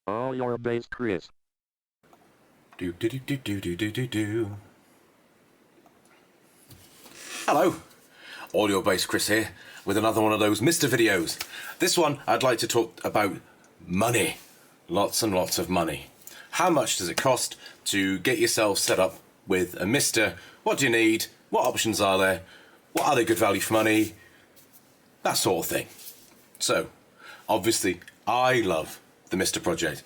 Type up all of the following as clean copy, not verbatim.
All your bass, Chris. Do do do do do do do do do. Hello, Audio Bass Chris here with another one of those Mr. videos. This one I'd like to talk about money. Lots and lots of money. How much does it cost to get yourself set up with a Mr.? What do you need? What options are there? What are they good value for money? That sort of thing. So, obviously, I love the Mr. project.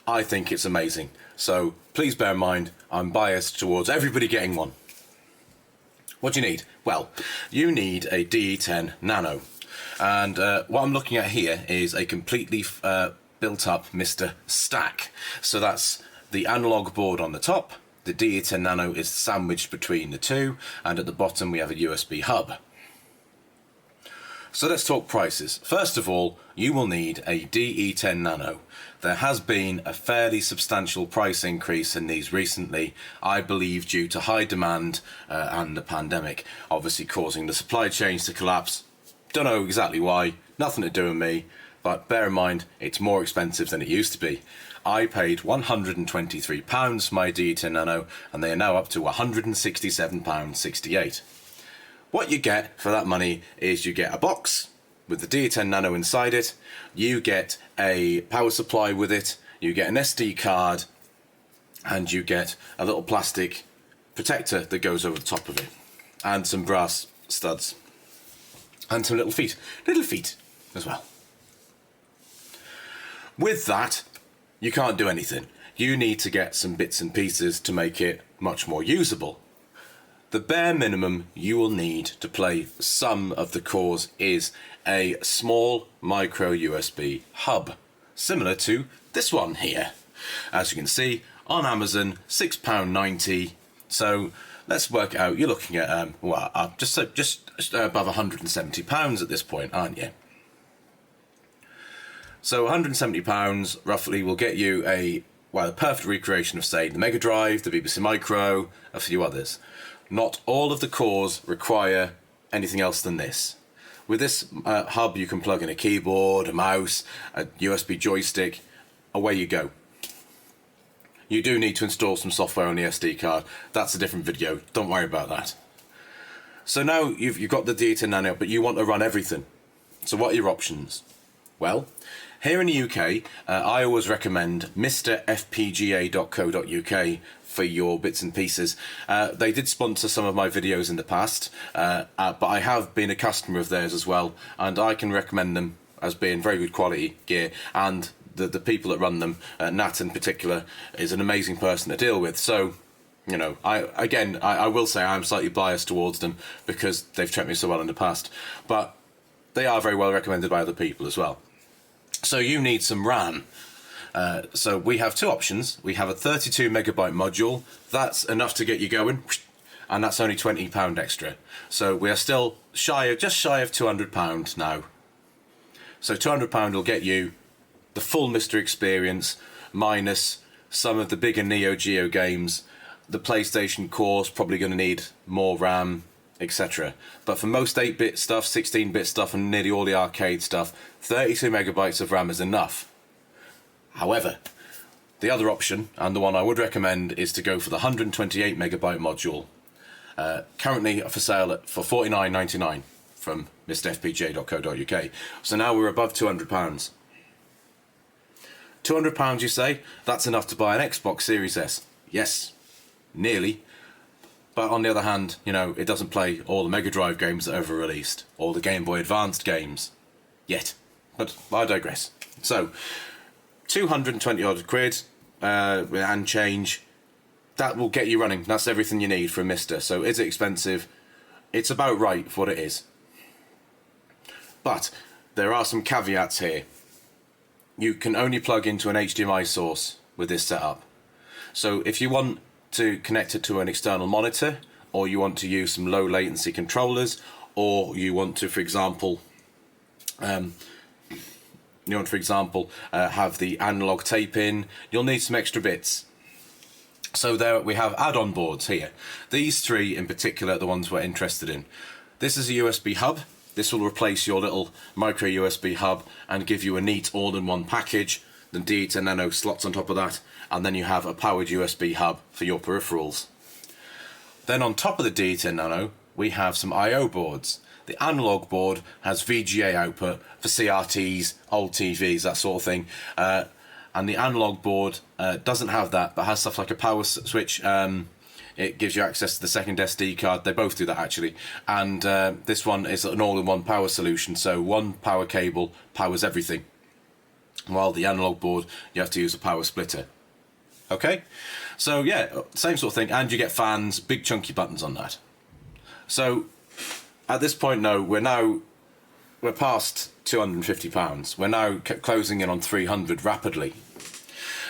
I think it's amazing. So please bear in mind, I'm biased towards everybody getting one. What do you need? Well, you need a DE10 Nano. And what I'm looking at here is a completely built up Mr. stack. So that's the analog board on the top. The DE10 Nano is sandwiched between the two. And at the bottom we have a USB hub. So let's talk prices. First of all, you will need a DE10 Nano. There has been a fairly substantial price increase in these recently, I believe due to high demand and the pandemic, obviously causing the supply chains to collapse. Don't know exactly why, nothing to do with me, but bear in mind it's more expensive than it used to be. I paid £123 for my DE10 Nano and they are now up to £167.68. What you get for that money is you get a box with the DE10 Nano inside it, you get a power supply with it, you get an SD card, and you get a little plastic protector that goes over the top of it, and some brass studs, and some little feet as well. With that, you can't do anything. You need to get some bits and pieces to make it much more usable. The bare minimum you will need to play some of the cores is a small micro USB hub, similar to this one here. As you can see, on Amazon, £6.90. So let's work out, you're looking at, just above £170 at this point, aren't you? So £170 roughly will get you a perfect recreation of, say, the Mega Drive, the BBC Micro, a few others. Not all of the cores require anything else than this. With this hub you can plug in a keyboard, a mouse, a USB joystick, away you go. You do need to install some software on the SD card, that's a different video, don't worry about that. So now you've got the DE10 Nano, but you want to run everything. So what are your options? Well, here in the UK, I always recommend mrfpga.co.uk for your bits and pieces. They did sponsor some of my videos in the past, but I have been a customer of theirs as well, and I can recommend them as being very good quality gear, and the people that run them, Nat in particular, is an amazing person to deal with. So, you know, I will say I'm slightly biased towards them because they've treated me so well in the past, but they are very well recommended by other people as well. So you need some RAM. So we have two options. We have a 32 megabyte module. That's enough to get you going, and that's only £20 extra. So we are still just shy of £200 now. So £200 will get you the full Mr. experience, minus some of the bigger Neo Geo games. The PlayStation Core's probably going to need more RAM, etc. But for most 8-bit stuff, 16-bit stuff, and nearly all the arcade stuff, 32 megabytes of RAM is enough. However, the other option, and the one I would recommend, is to go for the 128 megabyte module. Currently for sale for £49.99 from mrfpga.co.uk. So now we're above £200. £200 you say? That's enough to buy an Xbox Series S. Yes, nearly. But on the other hand, you know, it doesn't play all the Mega Drive games that are ever released, or the Game Boy Advanced games. Yet. But I digress. So, 220 odd quid and change, that will get you running. That's everything you need for a Mr. So is it expensive? It's about right for what it is. But there are some caveats here. You can only plug into an HDMI source with this setup. So if you want to connect it to an external monitor, or you want to use some low latency controllers, or you want to, for example, have the analog tape in, you'll need some extra bits. So there we have add-on boards here. These three in particular are the ones we're interested in. This is a USB hub. This will replace your little micro USB hub and give you a neat all-in-one package the D10 Nano slots on top of that, and then you have a powered USB hub for your peripherals. Then on top of the D10 Nano, we have some I/O boards. The analog board has VGA output for CRTs, old TVs, that sort of thing. And the analog board doesn't have that, but has stuff like a power switch. It gives you access to the second SD card. They both do that, actually. And this one is an all-in-one power solution, so one power cable powers everything. While the analog board, you have to use a power splitter. Okay? So, yeah, same sort of thing. And you get fans, big chunky buttons on that. So, at this point, no, we're past £250. We're now closing in on 300 rapidly.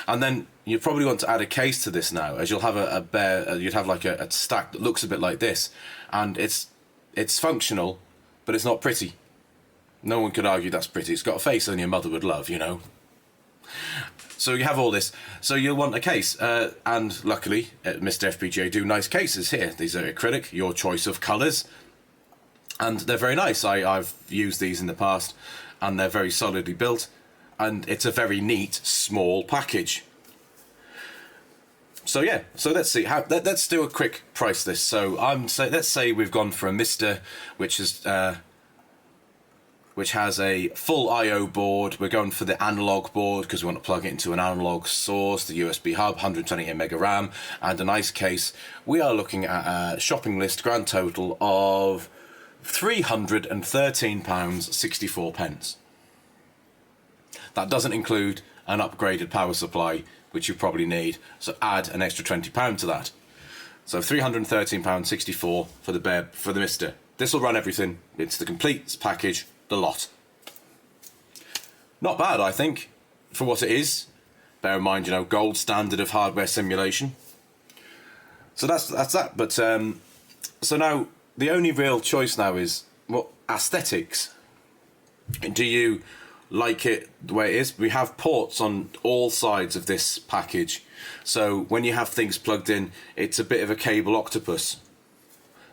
And then you probably want to add a case to this now, as you'll have you'd have like a stack that looks a bit like this, and it's functional, but it's not pretty. No one could argue that's pretty. It's got a face only your mother would love, you know. So you have all this. So you'll want a case, and luckily, Mr. FPGA do nice cases here. These are acrylic, your choice of colours, and they're very nice. I've used these in the past, and they're very solidly built. And it's a very neat, small package. So yeah, so let's see. Let's do a quick price list. So let's say we've gone for a Mister, which has a full I/O board. We're going for the analog board because we want to plug it into an analog source, the USB hub, 128 mega RAM, and a nice case. We are looking at a shopping list grand total of £313.64. That doesn't include an upgraded power supply, which you probably need, so add an extra £20 to that. So £313.64 for the Mister. This will run everything. It's the complete package, the lot. Not bad, I think, for what it is. Bear in mind, you know, gold standard of hardware simulation. So that's that. But so now the only real choice now is what aesthetics. Do you like it the way it is? We have ports on all sides of this package, so when you have things plugged in, it's a bit of a cable octopus.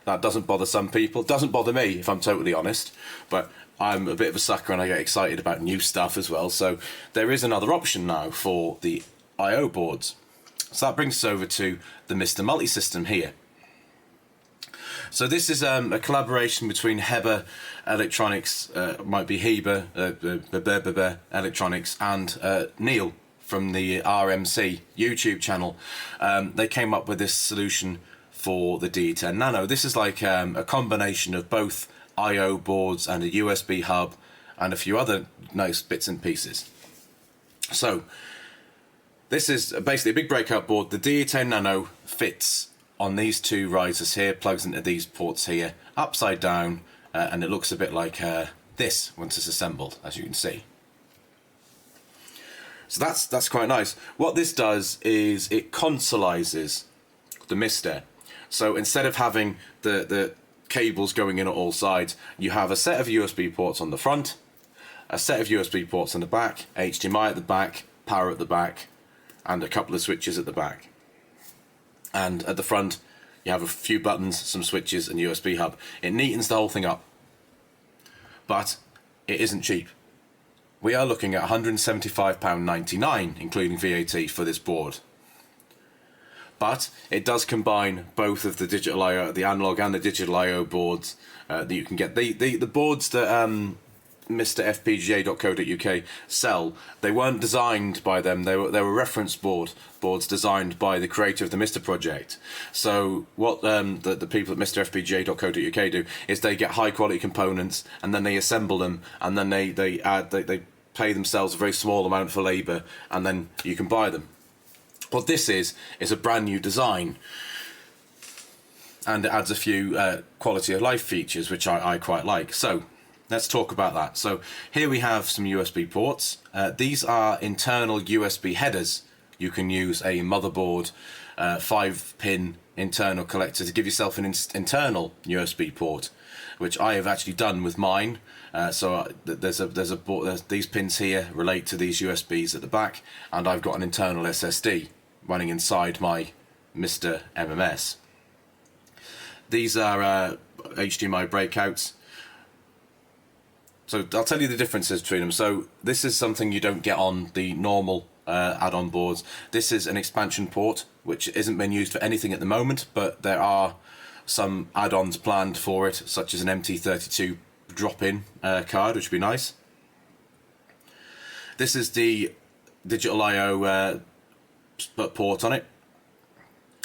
That doesn't bother some people. Doesn't bother me, if I'm totally honest, but I'm a bit of a sucker and I get excited about new stuff as well. So there is another option now for the I/O boards. So that brings us over to the Mister Multisystem here. So this is a collaboration between Heber Electronics, might be Heber Electronics, and Neil from the RMC YouTube channel. They came up with this solution for the D10 Nano. This is like a combination of both I/O boards and a USB hub and a few other nice bits and pieces. So this is basically a big breakout board. The D10 Nano fits on these two risers here, plugs into these ports here, upside down, and it looks a bit like this once it's assembled, as you can see. So that's quite nice. What this does is it consoleizes the Mister. So instead of having the cables going in at all sides, you have a set of USB ports on the front, a set of USB ports on the back, HDMI at the back, power at the back, and a couple of switches at the back. And at the front, you have a few buttons, some switches, and USB hub. It neatens the whole thing up. But it isn't cheap. We are looking at £175.99, including VAT, for this board. But it does combine both of the digital I/O, the analog and the digital I/O boards that you can get. The boards that MrFPGA.co.uk sell, they weren't designed by them. They were reference boards designed by the creator of the Mister project. So what the people at MrFPGA.co.uk do is they get high quality components and then they assemble them, and then they pay themselves a very small amount for labour, and then you can buy them. What this is a brand new design, and it adds a few quality of life features which I quite like. So let's talk about that. So here we have some USB ports. These are internal USB headers. You can use a motherboard 5-pin internal collector to give yourself an internal USB port, which I have actually done with mine. These pins here relate to these USBs at the back, and I've got an internal SSD running inside my Mister MMS. These are HDMI breakouts. So I'll tell you the differences between them. So this is something you don't get on the normal add-on boards. This is an expansion port, which isn't being used for anything at the moment, but there are some add-ons planned for it, such as an MT32 drop-in card, which would be nice. This is the digital I/O port on it.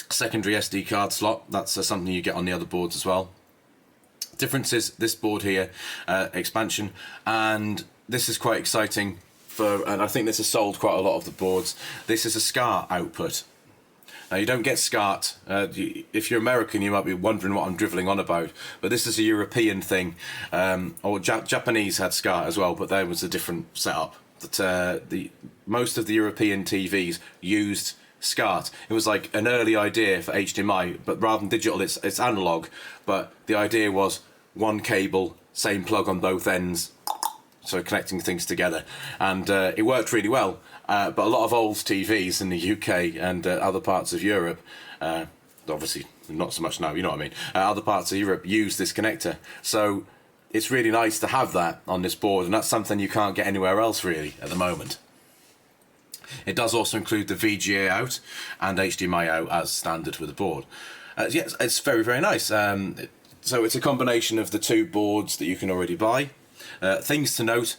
Secondary SD card slot, that's something you get on the other boards as well. Difference is this board here, expansion, and this is quite exciting and I think this has sold quite a lot of the boards. This is a SCART output. Now you don't get SCART, if you're American you might be wondering what I'm drivelling on about, but this is a European thing, or Japanese had SCART as well, but there was a different setup. That most of the European TVs used SCART. It was like an early idea for HDMI, but rather than digital, it's analog. But the idea was one cable, same plug on both ends, so connecting things together, and it worked really well. But a lot of old TVs in the UK and other parts of Europe, obviously not so much now, you know what I mean. Other parts of Europe use this connector, so it's really nice to have that on this board, and that's something you can't get anywhere else really at the moment. It does also include the VGA out and HDMI out as standard with the board. Yes, it's very, very nice. So it's a combination of the two boards that you can already buy. Things to note,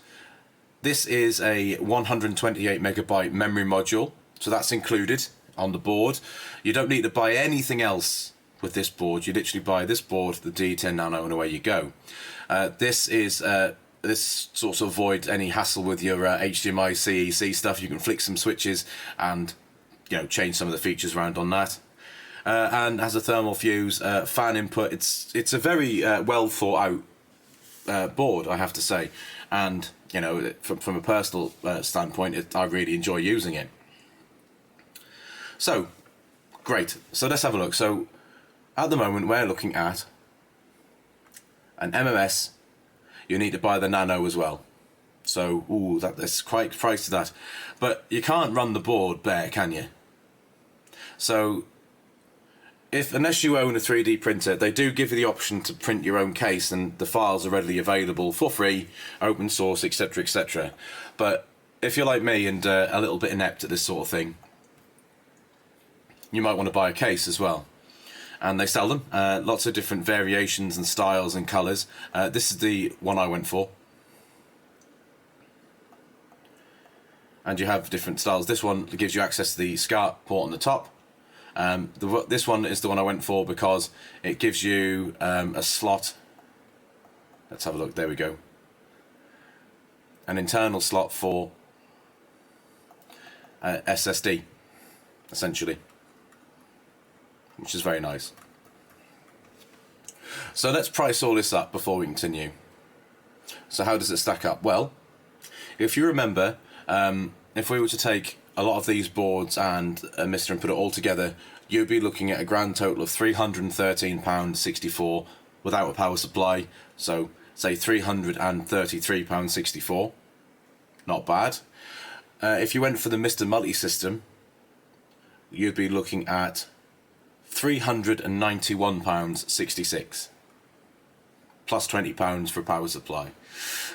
this is a 128 megabyte memory module, so that's included on the board. You don't need to buy anything else with this board. You literally buy this board, the D10 Nano, and away you go. This sort of avoids any hassle with your HDMI CEC stuff. You can flick some switches and change some of the features around on that. And has a thermal fuse, fan input. It's a very well thought out board, I have to say. And from a personal standpoint, I really enjoy using it. So great. So let's have a look. So at the moment we're looking at an MMS. You need to buy the Nano as well. So, that's quite pricey that. But you can't run the board bare, can you? So, unless you own a 3D printer, they do give you the option to print your own case, and the files are readily available for free, open source, etc, etc. But if you're like me and a little bit inept at this sort of thing, you might want to buy a case as well. And they sell them, lots of different variations and styles and colours. This is the one I went for. And you have different styles. This one gives you access to the SCART port on the top. This one is the one I went for because it gives you a slot. Let's have a look, there we go. An internal slot for SSD, essentially. Which is very nice. So let's price all this up before we continue. So how does it stack up? Well, if you remember, if we were to take a lot of these boards and Mister and put it all together, you'd be looking at a grand total of £313.64 without a power supply. So say £333.64. Not bad. If you went for the Mister Multi-System, you'd be looking at £391.66 plus £20 for power supply,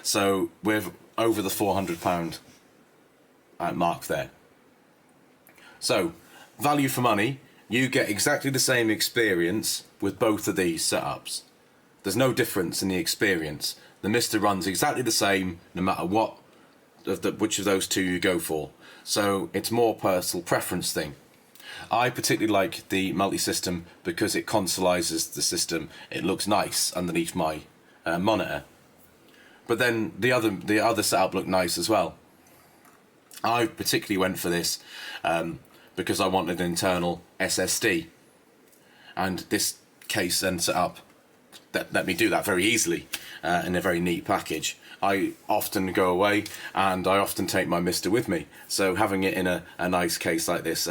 so we're over the £400 mark there. So value for money, you get exactly the same experience with both of these setups. There's no difference in the experience. The Mister runs exactly the same no matter which of those two you go for, so it's more personal preference thing. I particularly like the multi-system because it consoleizes the system. It looks nice underneath my monitor. But then the other setup looked nice as well. I particularly went for this because I wanted an internal SSD, and this case and setup that let me do that very easily in a very neat package. I often go away and I often take my Mister with me, so having it in a nice case like this.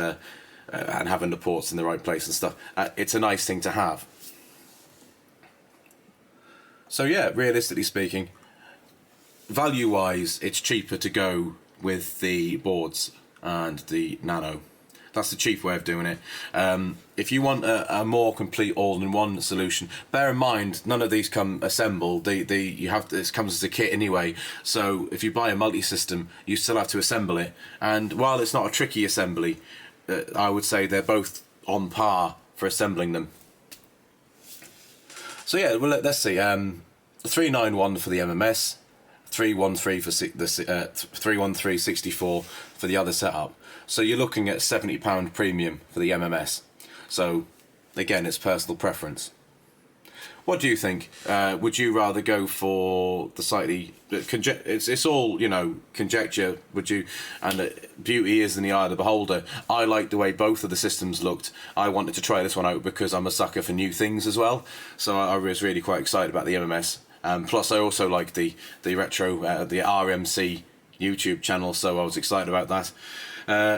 And having the ports in the right place and stuff, it's a nice thing to have. So yeah, realistically speaking, value wise it's cheaper to go with the boards and the Nano That's the cheap way of doing it. If you want a more complete all-in-one solution, bear in mind none of these come assembled. This comes as a kit anyway. So if you buy a multi-system, you still have to assemble it. And while it's not a tricky assembly, I would say they're both on par for assembling them. So yeah, well, let's see. 391 for the MMS, 313 for the 31364 for the other setup. So you're looking at £70 premium for the MMS. So again, it's personal preference. What do you think? Would you rather go for the slightly it's all, you know, conjecture? Would you? And beauty is in the eye of the beholder. I like the way both of the systems looked. I wanted to try this one out because I'm a sucker for new things as well. So I was really quite excited about the MMS. Plus, I also like the retro, the RMC YouTube channel, so I was excited about that.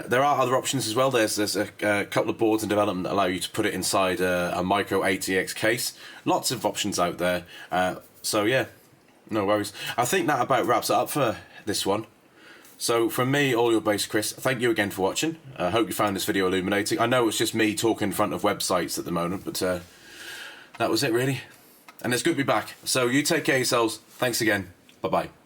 There are other options as well. There's a couple of boards in development that allow you to put it inside a micro ATX case. Lots of options out there. So yeah, no worries. I think that about wraps it up for this one. So from me, All Your Base Chris, thank you again for watching. I hope you found this video illuminating. I know it's just me talking in front of websites at the moment, but that was it really. And it's good to be back. So you take care of yourselves. Thanks again. Bye-bye.